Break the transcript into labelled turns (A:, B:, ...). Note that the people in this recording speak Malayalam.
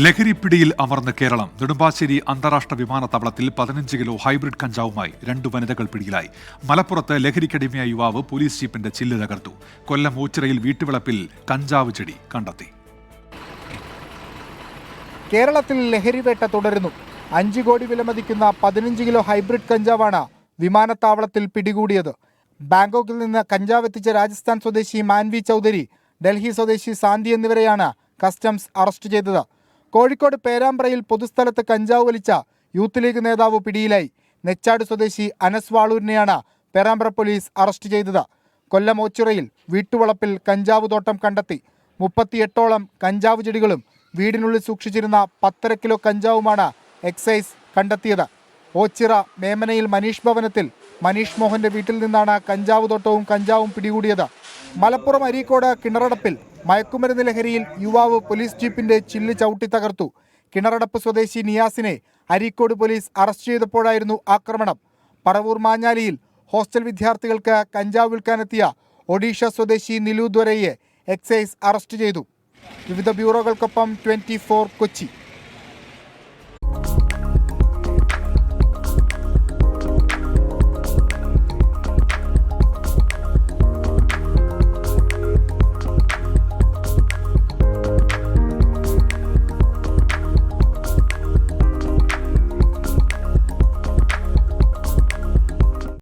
A: ലഹരിപ്പിടിയിൽ അമർന്ന് കേരളം. നെടുമ്പാശ്ശേരി അന്താരാഷ്ട്ര വിമാനത്താവളത്തിൽ 15 കിലോ ഹൈബ്രിഡ് കഞ്ചാവുമായി 2 വനിതകൾ പിടിയിലായി. മലപ്പുറത്ത് ലഹരിക്കടിമയായ യുവാവ് പോലീസ് ജീപ്പിന്റെ ചില്ല് തകർത്തു. കൊല്ലം ഓച്ചിറയിൽ വീട്ടുവളപ്പിൽ കഞ്ചാവ് ചെടി കണ്ടെത്തി.
B: കേരളത്തിൽ ലഹരിവേട്ട തുടരുന്നു. 5 കോടി വിലമതിക്കുന്ന 15 കിലോ ഹൈബ്രിഡ് കഞ്ചാവാണ് വിമാനത്താവളത്തിൽ പിടികൂടിയത്. ബാങ്കോക്കിൽ നിന്ന് കഞ്ചാവ് എത്തിച്ച രാജസ്ഥാൻ സ്വദേശി മാൻവി ചൗധരി, ഡൽഹി സ്വദേശി സാന്തി എന്നിവരെയാണ് കസ്റ്റംസ് അറസ്റ്റ് ചെയ്തത്. കോഴിക്കോട് പേരാമ്പ്രയിൽ പൊതുസ്ഥലത്ത് കഞ്ചാവ് വലിച്ച യൂത്ത് ലീഗ് നേതാവ് പിടിയിലായി. നെച്ചാട് സ്വദേശി അനസ് വാളൂരിനെയാണ് പേരാമ്പ്ര പോലീസ് അറസ്റ്റ് ചെയ്തത്. കൊല്ലം ഓച്ചിറയിൽ വീട്ടുവളപ്പിൽ കഞ്ചാവ് തോട്ടം കണ്ടെത്തി. 38ഓളം കഞ്ചാവ് ചെടികളും വീടിനുള്ളിൽ സൂക്ഷിച്ചിരുന്ന 1.5 കിലോ കഞ്ചാവുമാണ് എക്സൈസ് കണ്ടെത്തിയത്. ഓച്ചിറ മേമനയിൽ മനീഷ് ഭവനത്തിൽ മനീഷ് മോഹന്റെ വീട്ടിൽ നിന്നാണ് കഞ്ചാവ് തോട്ടവും കഞ്ചാവും പിടികൂടിയത്. മലപ്പുറം അരീക്കോട് കിണറടപ്പിൽ മയക്കുമരുന്ന് ലഹരിയിൽ യുവാവ് പോലീസ് ജീപ്പിന്റെ ചില്ല് ചവിട്ടി തകർത്തു. കിണറടപ്പ് സ്വദേശി നിയാസിനെ അരീക്കോട് പോലീസ് അറസ്റ്റ് ചെയ്തപ്പോഴായിരുന്നു ആക്രമണം. പറവൂർ മാഞ്ഞാലിയിൽ ഹോസ്റ്റൽ വിദ്യാർത്ഥികൾക്ക് കഞ്ചാവ് വിൽക്കാനെത്തിയ ഒഡീഷ സ്വദേശി നിലു ദ്വരയെ എക്സൈസ് അറസ്റ്റ് ചെയ്തു. വിവിധ ബ്യൂറോകൾക്കൊപ്പം 24 കൊച്ചി.